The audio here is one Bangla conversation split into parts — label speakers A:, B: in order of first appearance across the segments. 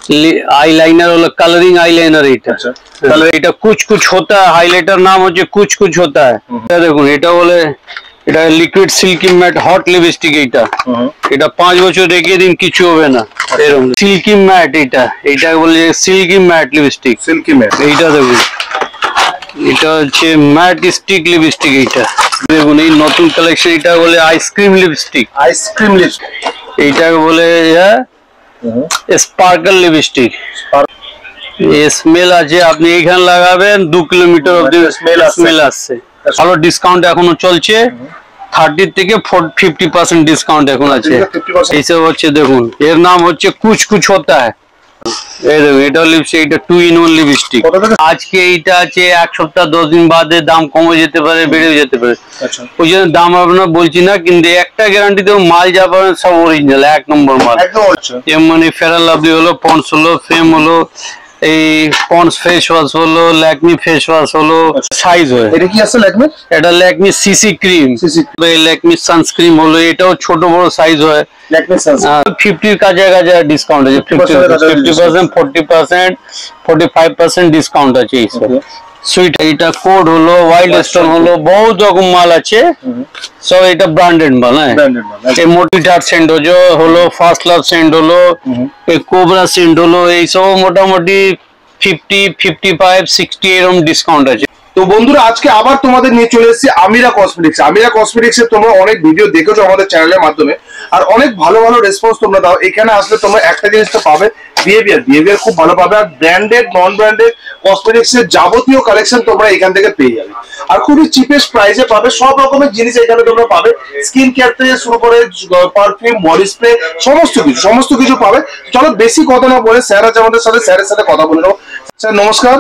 A: आईलाइनर वाला कलरिंग आईलाइनर এটা कलर এটা कुछ कुछ होता है हाइलाइटर नाम হচ্ছে कुछ कुछ होता है এটা দেখুন এটা বলে এটা liquid silky matte hot lipstick এটা 5 বছর রেখে দিন কিছু হবে না এরকম সিল্কি ম্যাট এটা বলে silky matte lipstick silky matte এইটা দেখুন এটা হচ্ছে ম্যাট স্টিক লিপস্টিক এটা দেখুন এই নতুন কালেকশন এটা বলে আইসক্রিম লিপস্টিক এইটা বলে স্পার্কল লিপস্টিক স্মেল আছে আপনি এইখানে লাগাবেন 2 কিলোমিটার অবধি স্মেল আসছে ভালো ডিসকাউন্ট এখনো চলছে 30 থেকে 50% ডিসকাউন্ট এখন আছে এইসব হচ্ছে দেখুন এর নাম হচ্ছে কুছ কুছ होता है এই দেখুন এটা লিপস্টিক এটা 2 in 1 লিপস্টিক আজকে এইটা আছে এক সপ্তাহ 10 দিন বাদে দাম কমে যেতে পারে বেড়ে যেতে পারে আচ্ছা ওই জন্য দাম আপনারা বলছি না কিন্তু একটা গ্যারান্টি দেব মাল যা পাবেন সব অরিজিনাল এক নম্বর মাল একদম আচ্ছা এমনি ফেয়ার লাভলি হলো পন্ডস হলো ফেম হলো এই পন্ডস ফেস ওয়াশ হলো ল্যাকমি ফেস ওয়াশ হলো সাইজ হয় এটা কি আছে ল্যাকমি এটা Lakme CC cream Lakme sunscreen হলো এটাও ছোট বড় সাইজ হয় ল্যাকমি সানস্ক্রিন 50 এর কাছাকাছি ডিসকাউন্ট আছে 50% 40% 45% ডিসকাউন্ট আছে এই সব সুইট এটা কোড হলো ওয়াইল্ড স্টোন হলো বহুত রকম মাল আছে সব এটা ব্র্যান্ডেড মাল হ্যাঁ এই মোটিটার সেন্ট হলো ফার্স্ট লাভ সেন্ট হলো এই কোবরা সেন্ট হলো এই সব মোটামুটি 50 55 60 এরকম ডিসকাউন্ট আছে
B: তো বন্ধুরা আজকে আবার তোমাদের নিয়ে চলে এসেছি আমিরা কসমেটিক্স এর তোমরা অনেক ভিডিও দেখেছো আমাদের চ্যানেলের মাধ্যমে আর অনেক ভালো ভালো রেসপন্স তোমরা দাও এখানে আসলে তোমরা একটা জিনিস তো পাবে বিহেভিয়ার খুব ভালো পাবে আর ব্র্যান্ডেড নন ব্র্যান্ডেড কসমেটিক্স এর যাবতীয় কালেকশন তোমরা এখান থেকে পেয়ে যাবে আর খুবই চিপেস্ট প্রাইসে পাবে সব রকমের জিনিস এখানে তোমরা পাবে স্কিন কেয়ার থেকে শুরু করে পারফিউম বডি স্প্রে সমস্ত কিছু পাবে চলো বেশি কথা না বলে স্যার আছে আমাদের সাথে স্যারের সাথে কথা বলে নেবো স্যার
A: নমস্কার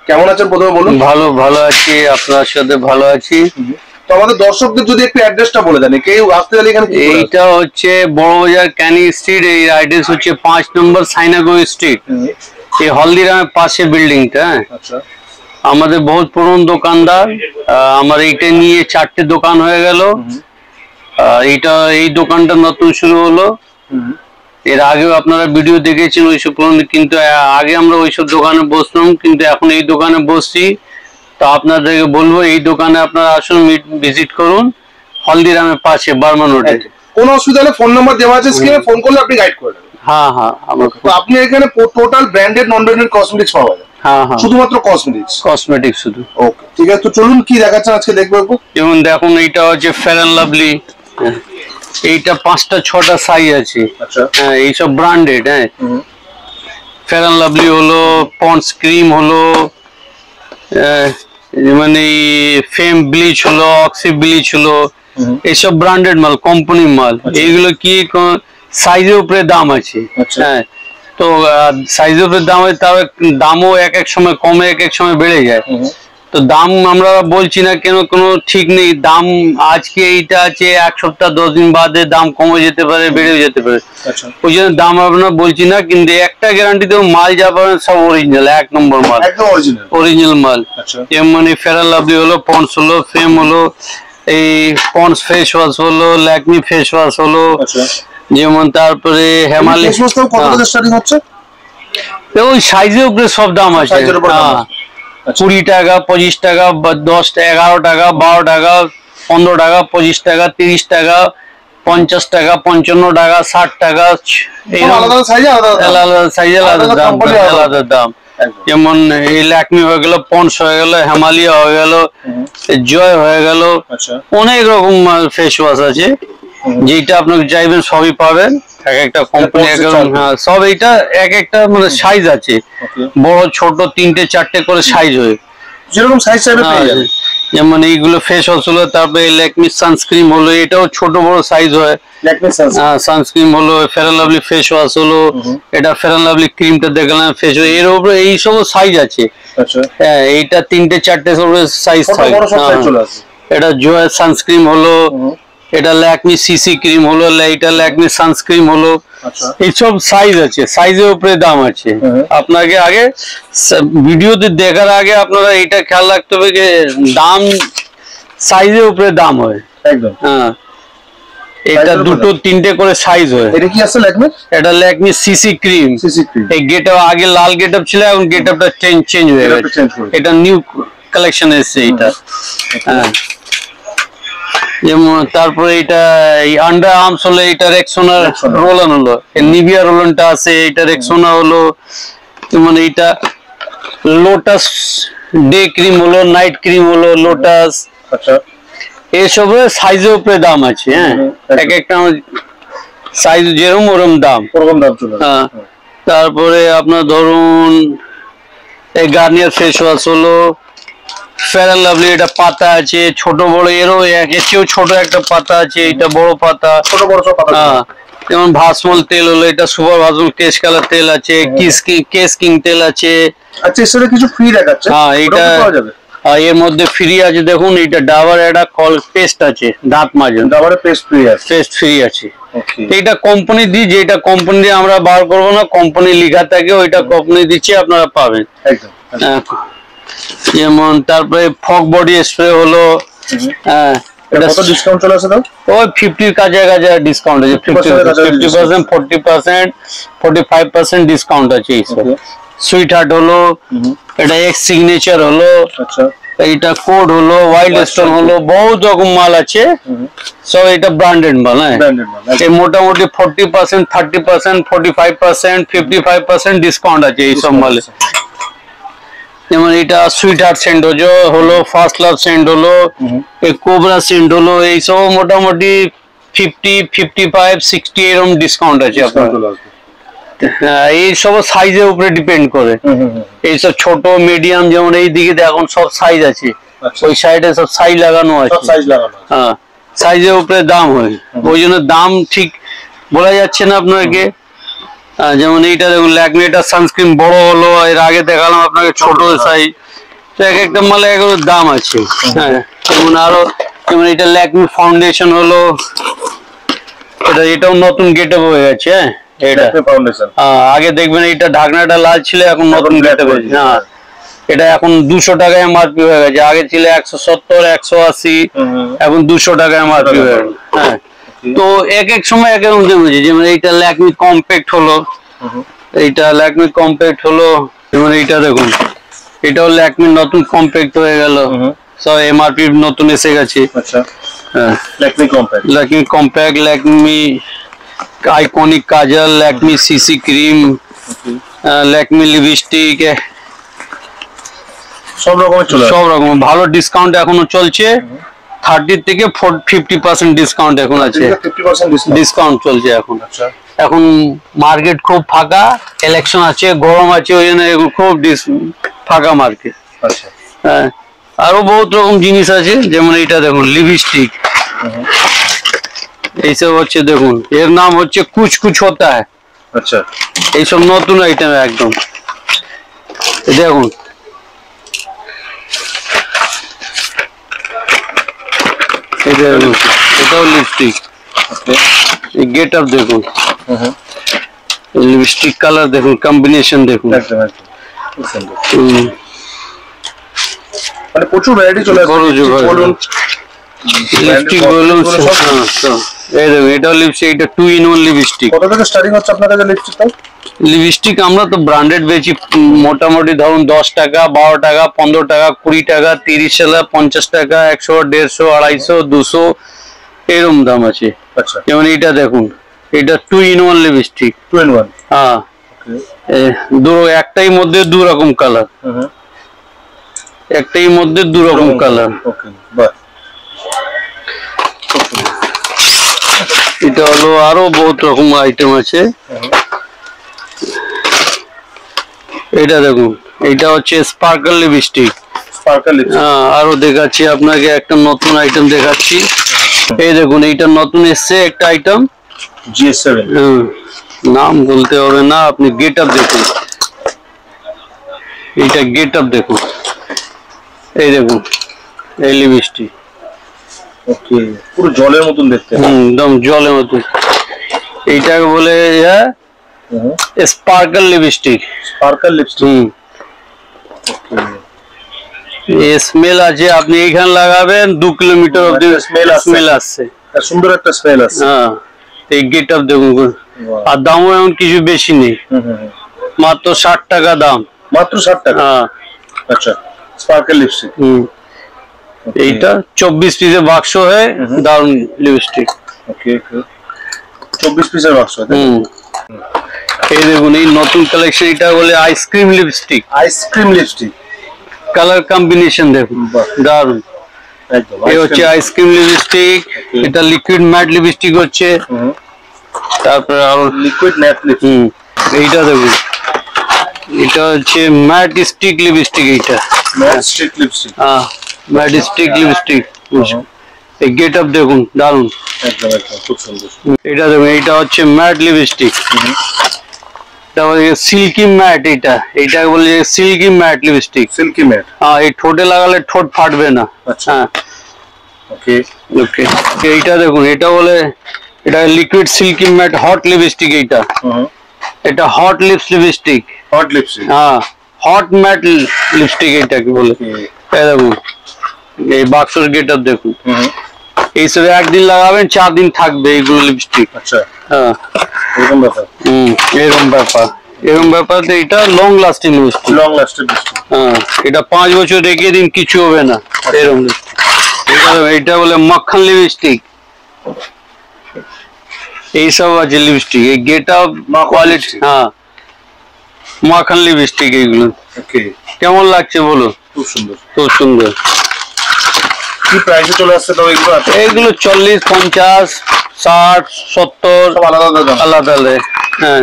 B: কেমন আছেন প্রথমে বলুন
A: ভালো আছি আপনার সাথে ভালো আছি
B: তো আমাদের দর্শকদের যদি একটু অ্যাড্রেসটা বলে দেন কেউ আসতে চাইলে এখানে
A: এইটা হচ্ছে বড়বাজার ক্যানিং স্ট্রিট এই অ্যাড্রেস হচ্ছে 5 নম্বর সাইনাগো স্ট্রিট এই হলদিরামের পাশে বিল্ডিংটা আচ্ছা আমাদের বহুত পুরনো দোকানদার আমার এইটা নিয়ে 4টে দোকান হয়ে গেল এই দোকানটা নতুন শুরু হলো এর আগেও আপনারা ভিডিও দেখেছেন ওইসব কিন্তু আগে আমরা ওইসব দোকানে বসতাম কিন্তু এখন এই দোকানে বসছি তো আপনাদেরকে বলবো এই দোকানে আপনারা আসুন ভিজিট করুন হলদিরামের পাশে বার্মান রোডে
B: কোনো অসুবিধা হলে ফোন নাম্বার দেওয়া আছে স্ক্রিনে ফোন করলে আপনি গাইড করে দেবেন
A: হ্যাঁ
B: তো আপনি এখানে total branded non branded cosmetics পাওয়া যায় শুধুমাত্র
A: কসমেটিক্স শুধু
B: ওকে ঠিক আছে তো চলুন কি দেখাচ্ছেন আজকে দেখবো
A: যেমন দেখুন এইটা হচ্ছে ফেয়ার এন্ড লাভলি এইটা 5টা 6টা সাইজ আছে আচ্ছা হ্যাঁ এই সব ব্র্যান্ডেড হ্যাঁ ফেয়ার এন্ড লাভলি হলো পন্ডস ক্রিম হলো মানে ফেম ব্লিচ হলো অক্সি ব্লিচ হলো এই সব ব্র্যান্ডেড মাল কোম্পানি মাল এইগুলো কি সাইজের উপরে দাম আছে হ্যাঁ তো সাইজের উপরে দাম হয় তাও দামও এক সময় কমে এক সময় বেড়ে যায় তো দাম আমরা বলছি না কেন কোনো ঠিক নেই দাম আজকে এইটা আছে এক সপ্তাহ 10 দিন বাদে দাম কমে যেতে পারে বেড়ে যেতে পারে ওই জন্য দাম আমরা বলছি না কিন্তু একটা গ্যারান্টি দেব মাল যা পাবেন সব অরিজিনাল এক নম্বর মাল
B: একদম
A: অরিজিনাল মাল এমনি ফেয়ার লাভলি হলো পন্ডস হলো ফেম হলো এই পন্ডস ফেস ওয়াশ হলো ল্যাকমি ফেস ওয়াশ হলো যেমন তারপরে হিমালয়
B: স্টার্টিং হচ্ছে
A: ওই সাইজের উপরে সব দাম আছে 20 টাকা 25 টাকা 10 টাকা 11 টাকা 12 টাকা 15 টাকা 25 টাকা 30 টাকা 50 টাকা 55 টাকা 60 টাকা
B: আলাদা সাইজে
A: আলাদা দাম যেমন এই ল্যাকমি হয়ে গেল পন্ডস হয়ে গেল হিমালয় হয়ে গেল জয় হয়ে গেল অনেক রকম ফেস ওয়াশ আছে যেটা আপনাকে চাইবেন সবই পাবেন এক একটা কোম্পানি সব এইটা এক একটা মানে সাইজ আছে বড় ছোট 3টে 4টে করে সাইজ হয়
B: যেরকম সাইজ চাইবে পেয়ে যাবেন
A: যেমন এইগুলো ফেস ওয়াশ হলো তারপরে ল্যাকমি সানস্ক্রিন হলো এটাও ছোট বড় সাইজ হয়
B: ল্যাকমি
A: সানস্ক্রিন হলো fair and lovely face wash হলো এটা ফেয়ার এন্ড লাভলি ক্রিমটা দেখলাম ফেস এর উপরে এই সব সাইজ আছে আচ্ছা হ্যাঁ এইটা 3টে 4টে সব সাইজ থাকে এটা জয় সানস্ক্রিন হলো এটা ল্যাকমি সিসি ক্রিম হলো এটা ল্যাকমি সানস্ক্রিন হলো এই সব সাইজ আছে সাইজের উপরে দাম আছে আপনাকে আগে ভিডিওতে দেখার আগে আপনারা এটা খেয়াল রাখতে হবে যে দাম সাইজের উপরে দাম হয়
B: একদম
A: হ্যাঁ এটা দুটো তিনটে করে সাইজ হয়।
B: এটা কি আছে ল্যাকমি?
A: এটা ল্যাকমি সিসি ক্রিম। এই গেটআপ আগে লাল গেটআপ ছিল, এখন গেটআপটা চেঞ্জ হয়ে গেছে, এটা নিউ কালেকশন এসেছে এটা। হ্যাঁ, যেমন তারপরে এটা আন্ডার আর্মস হলো, এটা রেক্সোনার রোলন হলো, নিভিয়া রোলনটা আছে, এটা রেক্সোনা হলো, মানে এটা লোটাস ডে ক্রিম হলো, নাইট ক্রিম হলো, লোটাস।
B: আচ্ছা,
A: এসবের সাইজের উপরে দাম আছে। হ্যাঁ, এক একটা সাইজ যেরকম ওরকম দাম। হ্যাঁ, তারপরে আপনার ধরুন এই গার্নিয়ার ফেস ওয়াশ হলো, ফেয়ার অ্যান্ড লাভলি, এটা পাতা আছে ছোট বড়, এরও এর চেয়েও ছোট একটা পাতা আছে, এটা বড় পাতা,
B: ছোট বড় সব পাতা।
A: হ্যাঁ, যেমন ভাসমল তেল হলো, এটা সুপার ভাসমল কেশ কালার তেল আছে, কেশ কিং তেল আছে।
B: আচ্ছা, এর সাথে কিছু ফ্রি দেখাচ্ছে?
A: হ্যাঁ, এটা এর মধ্যে ফ্রি আছে, দেখুন এটা ডাবার একটা কল পেস্ট আছে, দাঁত মাজুন,
B: ডাবারের পেস্ট ফ্রি আছে,
A: পেস্ট ফ্রি আছে। এটা কোম্পানি দি, যেটা কোম্পানি দিয়ে আমরা বার করবো না, কোম্পানি লেখা থাকে, ওইটা কোম্পানি দিচ্ছে, আপনারা পাবেন একদম। যেমন তারপরে ফগ বডি স্প্রে হলো, হ্যাঁ, এটা কত ডিসকাউন্ট চলে আসে? দাও ওই 50 কাছাকাছি ডিসকাউন্ট আছে, 50%, 40%, 45% ডিসকাউন্ট আছে এইসব। সুইট হার্ট হলো, এটা এক্স সিগনেচার হলো, আচ্ছা, এইটা কোড হলো, ওয়াইল্ড স্টোন হলো, বহুত রকম মাল আছে, সব এটা ব্র্যান্ডেড মাল। হ্যাঁ, এই মোটামুটি 40%, 30%, 45%, 55% ডিসকাউন্ট আছে এইসব মালে। যেমন এটা সুইট হার্ট সেন্ট হলো, ফার্স্ট লাভ সেন্ট হলো, এই কোবরা সেন্ট হলো, এইসব মোটামুটি 50, 55, 60 এরকম ডিসকাউন্ট আছে আপনার। হ্যাঁ, এই সব সাইজের উপরে ডিপেন্ড করে, এইসব ছোট মিডিয়াম, যেমন এই দিকে এখন সব সাইজ আছে, ওই সাইডে সব সাইজ লাগানো আছে। হ্যাঁ, সাইজের উপরে দাম হয়, ওই জন্য দাম ঠিক বলা যাচ্ছে না আপনাকে। যেমন এইটা দেখুন ল্যাকমি, এটা সানস্ক্রিন বড় হলো, এর আগে দেখালাম আপনাকে ছোট সাইজ, তো এক একটা মালে এক দাম আছে। হ্যাঁ, যেমন আরো যেমন এটা ল্যাকমি ফাউন্ডেশন হলো, এটাও নতুন গেটআপ হয়ে গেছে। হ্যাঁ, এটা ফাউন্ডেশন, আগে দেখবেন এটা ঢাকনাটা লাল ছিল, এখন নতুন গেটআপ হয়েছে। হ্যাঁ, এটা এখন 200 টাকায় এমআরপি হয়ে গেছে, আগে ছিল 170, 180, এখন 200 টাকায় এমআরপি হয়ে গেছে। হ্যাঁ, তো এক এক সময় এক রকম দাম হয়েছে। যেমন এইটা ল্যাকমি কম্প্যাক্ট হলো, এইটা ল্যাকমি কম্প্যাক্ট হলো, যেমন এইটা দেখুন, এটাও ল্যাকমি নতুন কম্প্যাক্ট হয়ে গেল, সব এমআরপি নতুন এসে গেছে। আচ্ছা, হ্যাঁ, Lakme compact, Lakme iconic kajal, Lakme CC cream, Lakme lipstick, সব রকম ভালো ডিসকাউন্ট এখনো চলছে। 30 থেকে 50% ডিসকাউন্ট এখন আছে, ডিসকাউন্ট চলছে এখন। এখন মার্কেট খুব ফাঁকা, ইলেকশন আছে, গরম আছে, ওই জন্য খুব ফাঁকা মার্কেট। হ্যাঁ, আরো বহুত রকম জিনিস আছে, যেমন এইটা দেখুন লিপস্টিক, এইসব হচ্ছে দেখুন, এর নাম হচ্ছে কুছ কুছ হোতা হ্যায়। আচ্ছা, এইসব নতুন আইটেম একদম। দেখুন এটাও লিপস্টিক, গেট আপ দেখুন, লিপস্টিক কালার দেখুন, কম্বিনেশন দেখুন, মানে প্রচুর ভ্যারাইটি চলে আসছে। লিপস্টিক বলুন, এই দেখুন এটাও লিপস্টিক, এটা 2 in 1 লিপস্টিক। কত থেকে স্টার্টিং হচ্ছে আপনার কাছে লিপস্টিকটা? লিপস্টিক আমরা তো ব্র্যান্ডেড বেচি, মোটামুটি ধরুন 10 টাকা, 12 টাকা, 15 টাকা, 20 টাকা, 30 টাকা, 50 টাকা, 100, 150, 250, 200 এরকম দাম আছে। আচ্ছা, যেমন এটা দেখুন, এটা 2 in 1 লিপস্টিক, 2 in 1। হ্যাঁ, একটাই মধ্যে দু রকম কালার, একটাই মধ্যে দু রকম কালার। ওকে, বাহ, এটা হলো আরো বহুত রকম আইটেম আছে। এটা দেখুন, এটা হচ্ছে স্পার্কল লিপস্টিক, আরো দেখাচ্ছি আপনাকে একটা নতুন আইটেম দেখাচ্ছি। এই দেখুন, এইটা নতুন এসছে একটা আইটেম, GS7, নাম বলতে হবে না, আপনি গেট আপ দেখুন, এইটা গেট আপ দেখুন, এই দেখুন এই লিপস্টিক, ওকে, পুরো জলের মতন দেখতে, একদম জলের মতন। এইটাকে বলে স্পার্কল লিপস্টিক, স্মেল আছে, আপনি এইখানে লাগাবেন 2 কিলোমিটার অব্দি স্মেল আসছে,
B: সুন্দর একটা স্মেল আছে।
A: হ্যাঁ, এই গেটআপ দেখুন। আর দামও এমন কিছু বেশি নেই, মাত্র 60 টাকা দাম।
B: মাত্র 60 টাকা?
A: হ্যাঁ।
B: আচ্ছা, স্পার্কেল লিপস্টিক।
A: এইটা 24 পিসের বাক্স হয়, দারুন লিপস্টিক।
B: ওকে, 24 পিসের বাক্স।
A: এই দেখুন, এই নতুন কালেকশন, এটা বলে ice cream lipstick.
B: Ice cream lipstick,
A: colour combination দেখুন, দারুন।
B: একদম
A: এই হচ্ছে আইসক্রিম লিপস্টিক। এটা লিকুইড ম্যাট লিপস্টিক হচ্ছে। তারপরে আরো
B: লিকুইড ম্যাট লিপস্টিক।
A: এইটা দেখুন, এটা হচ্ছে ম্যাট স্টিক লিপস্টিক। এইটা
B: ম্যাট স্টিক লিপস্টিক।
A: হ্যাঁ, ম্যাট স্টিক লিপস্টিক। এই গেটআপ দেখুন, দারুন।
B: একদম একদম খুব সুন্দর।
A: এটা দেখুন, এইটা হচ্ছে ম্যাট লিপস্টিক। এটা বলে সিল্কি ম্যাট। এইটা বলে silky matte lipstick.
B: Silky matte.
A: হ্যাঁ, এই ঠোঁটে লাগালে ঠোঁট ফাটবে না।
B: আচ্ছা,
A: হ্যাঁ,
B: ওকে
A: ওকে। এইটা দেখুন, এটা বলে এটা liquid silky matte hot lipstick. এটা hot lips lipstick.
B: Hot lipstick.
A: হ্যাঁ, হট ম্যাট লিপস্টিক এটা কি বলে। এই দেখুন, এই বাক্সের গেটআপ দেখুন। এইসব একদিন লাগাবেন, 4 দিন থাকবে এইগুলো লিপস্টিক।
B: আচ্ছা,
A: হ্যাঁ,
B: এরকম ব্যাপার।
A: এরকম ব্যাপার। এটা long lasting lipstick.
B: Long lasting lipstick.
A: হ্যাঁ, এটা 5 বছর রেখে দিন, কিছু হবে না এরকম লিপস্টিক। এটা বলে মাখন লিপস্টিক। এইসব আছে লিপস্টিক। এই গেটআপ কোয়ালিটি। হ্যাঁ, মাখন লিপস্টিক এইগুলো।
B: ওকে,
A: কেমন লাগছে বলো?
B: খুব সুন্দর,
A: খুব সুন্দর।
B: কি প্রাইসে চলে আসছে তো এগুলো?
A: এইগুলো 40, 50, 60, 70
B: সব আলাদা আলাদা দাম।
A: আলাদা আলাদা। হ্যাঁ,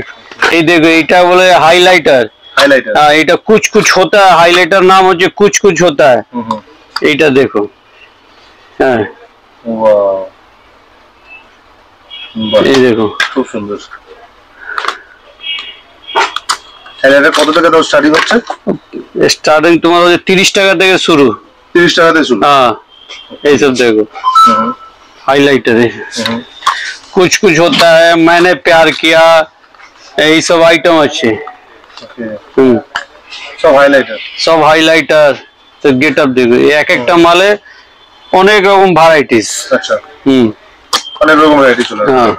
A: এই দেখো, এটা বলে হাইলাইটার।
B: হাইলাইটার।
A: हाँ, এটা कुछ कुछ होता है। हाइलाइटर नाम हो कुछ कुछ होता है। এইটা দেখো। হ্যাঁ,
B: ওয়াও,
A: এই দেখো,
B: খুব সুন্দর। হাইলাইটার কত টাকা দাও স্টার্টিং হচ্ছে?
A: স্টার্টিং তোমার হচ্ছে 30 টাকা থেকে শুরু।
B: 30 টাকা থেকে শুরু।
A: हाँ, এইসব দেখো हाइलाइटर है। कुछ कुछ होता है, मैंने प्यार किया, এই সব আইটেম আছে।
B: ওকে, সব হাইলাইটার।
A: সব হাইলাইটার। তো গেটআপ দেখো, এক একটা মালে অনেক রকম ভ্যারাইটিস।
B: আচ্ছা, অনেক রকম ভ্যারাইটি চলে আসছে।
A: হ্যাঁ,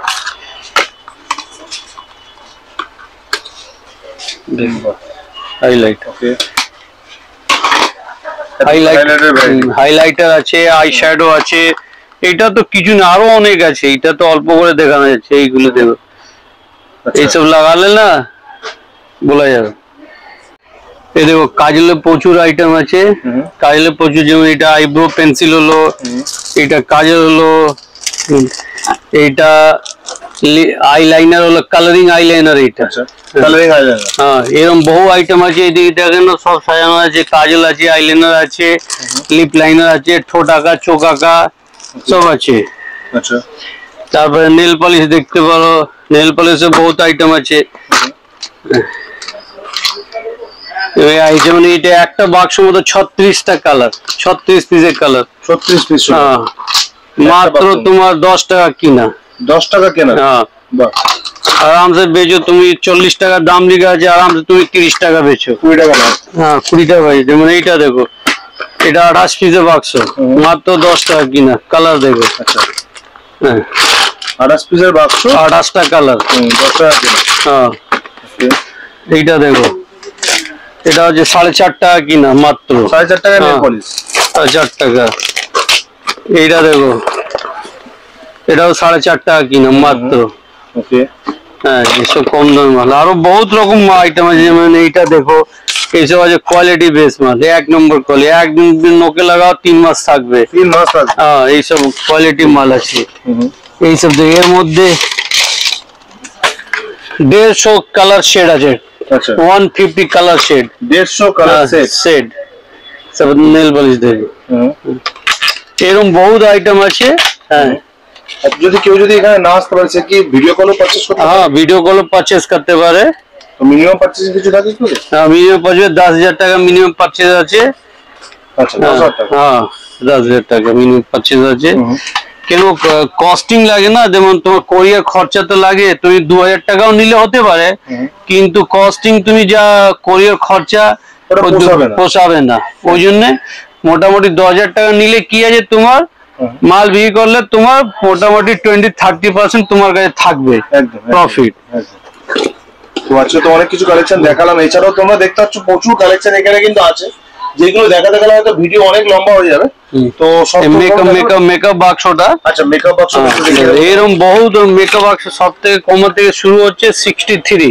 A: হাইলাইট।
B: ওকে,
A: হাইলাইটার আছে, আই শ্যাডো আছে। এটা তো কিছু না, আরো অনেক আছে। এটা তো অল্প করে দেখানো যাচ্ছে। এইগুলো দেখো, এইসব লাগালে না বলা যাবে। এই দেখো, কাজলের প্রচুর আইটেম আছে। কাজলের প্রচুর, যেমন এটা আইব্রো পেন্সিল হলো, এটা কাজল হলো, এইটা আইলাইনার হলো, কালারিং আইলাইনার। এইটা
B: কালারিং আইলাইনার।
A: হ্যাঁ, এরকম বহু আইটেম আছে। এদিকে দেখেন সব সাজানো আছে। কাজল আছে, আইলাইনার আছে, লিপ লাইনার আছে, ঠোঁট আঁকা, চোখ আঁকা সব আছে।
B: আচ্ছা,
A: তারপরে নেল পলিশ দেখতে পারো। নেল পলিশে বহুত আইটেম আছে। যেমন এটা একটা বাক্স মতো 36টা কালার, 36 পিসের কালার।
B: 36 পিস।
A: হ্যাঁ, মাত্র তোমার 10 টাকা কিনা।
B: 10 টাকা কেনা?
A: হ্যাঁ,
B: বাহ,
A: আরামসে বেচো তুমি। 40 টাকা দাম লেখা আছে, আরামসে তুমি 30 টাকা বেচো।
B: 20 টাকা না?
A: হ্যাঁ, 20 টাকা বেচো। যেমন এইটা দেখো, এটা 28 পিসের বাক্স, মাত্র 10 টাকা কিনা। কালার দেখো।
B: আচ্ছা,
A: হ্যাঁ,
B: 28 পিসের বাক্স,
A: 28টা কালার।
B: 10 টাকা কেনা।
A: হ্যাঁ, এইটা দেখো, এটা হচ্ছে 4.5 টাকা কিনা মাত্র।
B: 4.5 টাকা নেল পলিশ।
A: 4.5 টাকা। এইটা দেখো, এটাও 4.5 টাকা কিনা মাত্র।
B: ওকে,
A: হ্যাঁ, এসব কম দামি মাল। আরো বহুত রকম আইটেম আছে। যেমন এইটা দেখো, এইসব আছে কোয়ালিটি বেস মাল, 1 নম্বর কোয়ালিটি। একদিন নোকে লাগাও, 3 মাস থাকবে।
B: 3 মাস থাকবে।
A: হ্যাঁ, এইসব কোয়ালিটি মাল আছে। এইসব এর মধ্যে 150 কালার শেড আছে।
B: আচ্ছা,
A: 150 কালার শেড।
B: 150 কালার
A: শেড সব নেল পলিশ দেখো। এরকম বহুত আইটেম আছে। হ্যাঁ,
B: যদি কেউ যদি এখানে না আসতে পারে, সে কি ভিডিও কলও পারচেজ করতে পারে?
A: হ্যাঁ, ভিডিও কলও পারচেজ করতে পারে।
B: তো মিনিমাম পারচেজ কিছু থাকে কি?
A: হ্যাঁ, মিনিমাম পারচেজ 10,000 টাকা মিনিমাম পারচেজ আছে।
B: আচ্ছা, 10,000 টাকা।
A: হ্যাঁ, 10,000 টাকা মিনিমাম পারচেজ আছে। কেন কস্টিং লাগে না, যেমন তোমার কোরিয়ার খরচা তো লাগে। তুমি 2,000 টাকাও নিলে হতে পারে, কিন্তু কস্টিং তুমি যা কোরিয়ার খরচা পোষাবে না। ওই জন্য মোটামুটি 10,000 টাকা নিলে কি আছে, তোমার মাল বিক্রি করলে তোমার মোটামুটি 20-30% তোমার কাছে থাকবে
B: একদম
A: প্রফিট।
B: তো আজকে তো অনেক কিছু কালেকশন দেখালাম, এছাড়াও তোমরা দেখতে পাচ্ছ প্রচুর কালেকশন এখানে কিন্তু আছে, যেগুলো দেখাতে গেলে হয়তো ভিডিও অনেক লম্বা হয়ে যাবে। তো সব
A: মেকআপ বাক্সটা,
B: আচ্ছা মেকআপ বাক্স
A: এরকম বহুত মেকআপ বাক্স সব থেকে কম থেকে শুরু হচ্ছে 63,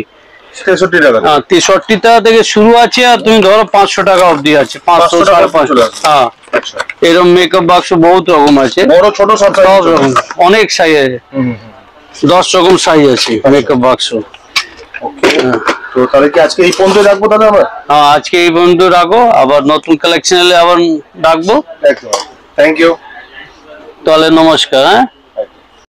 B: 63 টাকা।
A: 63 টাকা থেকে শুরু আছে, আর তুমি ধরো 500 টাকা অবধি আছে, 500 550। হ্যাঁ, এরকম মেকআপ বাক্স বহুত রকম আছে,
B: বড় ছোট সব
A: রকম অনেক সাইজ আছে, 10 রকম সাইজ আছে মেকআপ বাক্স।
B: তো তাহলে কি আজকে এই পর্যন্ত রাখবো দাদা আমরা?
A: হ্যাঁ, আজকে এই পর্যন্ত রাখো, আবার নতুন কালেকশন এলে আবার ডাকবো।
B: একদম, থ্যাংক ইউ।
A: তাহলে নমস্কার। হ্যাঁ।